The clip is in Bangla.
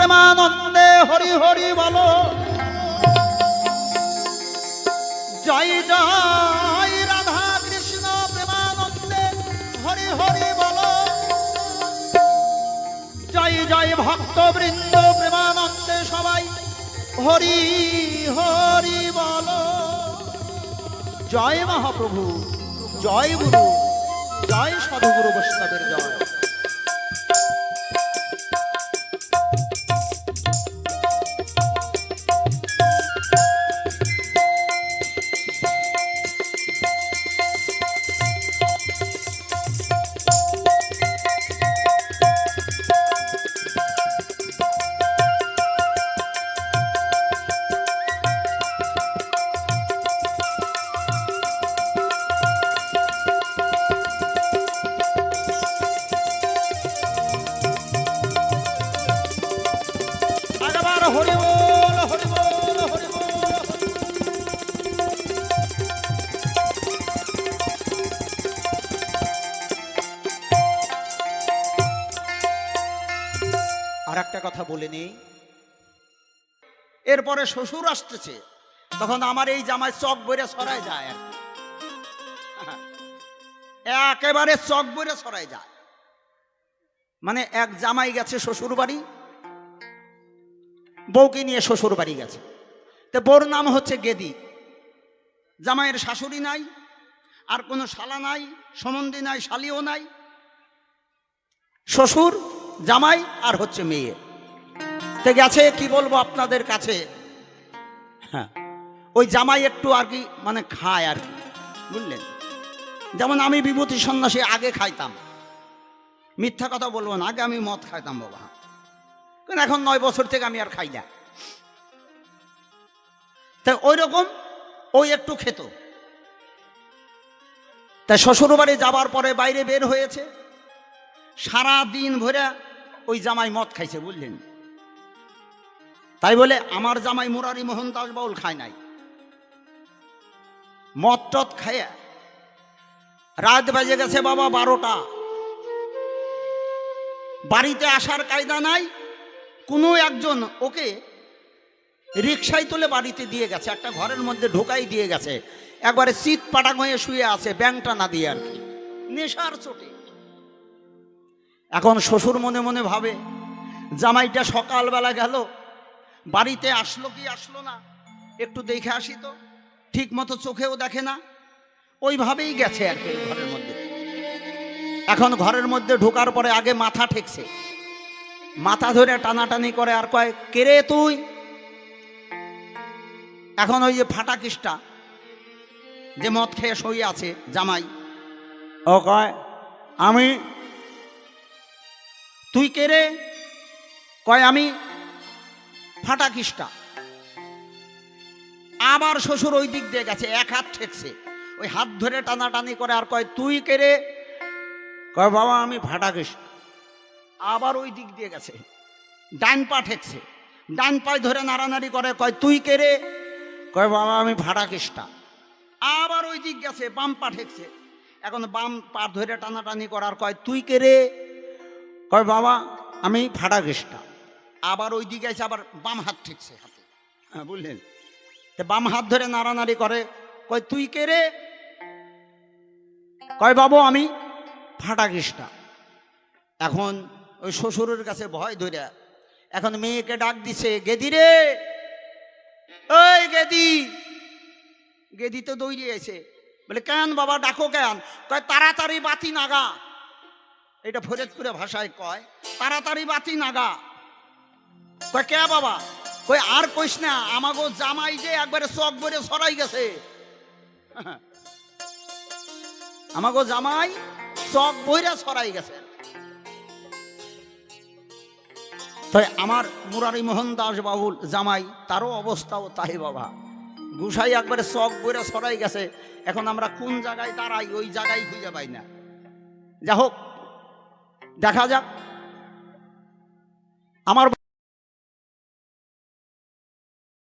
প্রেমানন্দে হরি হরি বলো, জয় জয় রাধা কৃষ্ণ প্রেমানন্দে হরি হরি বলো, জয় জয় ভক্তবৃন্দ প্রেমানন্দে সবাই হরি হরি বলো। জয় মহাপ্রভু, জয় গুরু, জয় সাধুগুরু বৈষ্ণবের জয়। হরি বল, হরি বল, হরি বল। আর একটা কথা বলে নেই, এরপরে শ্বশুর আসতেছে, তখন আমার এই জামাই চক বইরে সরায় যায়, একেবারে চক বইরে সরায় যায়। মানে এক জামাই গেছে শ্বশুর বাড়ি, বউকে নিয়ে শ্বশুর বাড়ি গেছে। তো বউর নাম হচ্ছে গেদি। জামাইয়ের শাশুড়ি নাই, আর কোনো শালা নাই, সম্বন্ধী নাই, শালিও নাই, শ্বশুর, জামাই আর হচ্ছে মেয়ে। তো গেছে, কি বলবো আপনাদের কাছে, হ্যাঁ ওই জামাই একটু আর কি মানে খায় আর কি, বুঝলেন। যেমন আমি বিভূতি সন্ন্যাসী আগে খাইতাম, মিথ্যা কথা বলবো না, আগে আমি মদ খাইতাম বাবা, কারণ এখন 9 বছর থেকে আমি আর খাই না। তাই ওই রকম ওই একটু খেত। তাই শ্বশুরবাড়ি যাবার পরে বাইরে বের হয়েছে, সারা দিন ভরে ওই জামাই মদ খাইছে, বুঝলেন। তাই বলে আমার জামাই মুরারি মোহন দাস বাউল খায় নাই, মদ টদ খাইয়া রাত বাজে গেছে বাবা 12টা। বাড়িতে আসার কায়দা নাই, কোনো একজন ওকে রিক্সায় তুলে বাড়িতে দিয়ে গেছে, একটা ঘরের মধ্যে ঢোকাই দিয়ে গেছে, একবারে শীত পাটাং হয়ে শুয়ে আছে, ব্যাংটা না দিয়ে আর কি, নেশার চোটে। এখন শ্বশুর মনে মনে ভাবে, জামাইটা সকালবেলা গেল, বাড়িতে আসলো কি আসলো না একটু দেখে আসি তো, ঠিক মতো চোখেও দেখে না, ওইভাবেই গেছে আর কি ঘরের মধ্যে। এখন ঘরের মধ্যে ঢোকার পরে আগে মাথা ঠেকছে, মাথা ধরে টানাটানি করে আর কয়, কে রে তুই? এখন ওই যে ফাটাকিসটা যে মদ খেয়ে শুয়ে আছে জামাই, ও কয় আমি। তুই কে রে? কয় আমি ফাটাকিসটা। আবার শ্বশুর ওই দিক দিয়ে গেছে, এক হাত ঠেকছে, ওই হাত ধরে টানাটানি করে আর কয়, তুই কে রে? কয় বাবা আমি ফাটাকিস। আবার ওই দিক দিয়ে গেছে, ডান পা ঠেকছে, ডান পায়ে ধরে নাড়ানাড়ি করে, কয় তুই কে রে? কয় বাবা আমি ফাটাকিসটা। আবার ওই দিক গেছে, বাম পা ঠেকছে, এখন বাম পা ধরে টানাটানি করার কয় তুই কে রে? কয় বাবা আমি ফাটাকিসটা। আবার ওই দিকে আছে, আবার বাম হাত ঠেকছে হাতে, হ্যাঁ বুঝলেন। তো বাম হাত ধরে নাড়ানাড়ি করে, কয় তুই কে রে? কয় বাবু আমি ফাটাকিসটা। এখন ওই শ্বশুরের কাছে ভয় ধরে এখন মেয়েকে ডাক দিছে, গেদি রে, ওই গেদি। গেদি তো দৌড়িয়ে এসে বলে, কেন বাবা ডাকো কেন? কয় তাড়াতাড়ি বাতি নাগা। এটা ফরিদপুরে ভাষায় কয় তাড়াতাড়ি বাতি নাগা। কয় কে বাবা? কই আর কইস না, আমাগো জামাই যে একবারে চক বইরে সরাই গেছে। আমাগো জামাই চক বইরে সরাই গেছে। তাই আমার মুরারি মোহন দাস বাবুল জামাই, তারও অবস্থাও তাই বাবা, গুসাই একবারে চক বইরে সরাই গেছে। এখন আমরা কোন জায়গায় দাঁড়াই ওই জায়গায় খুঁজে পাই না। যা হোক দেখা যাক। আমার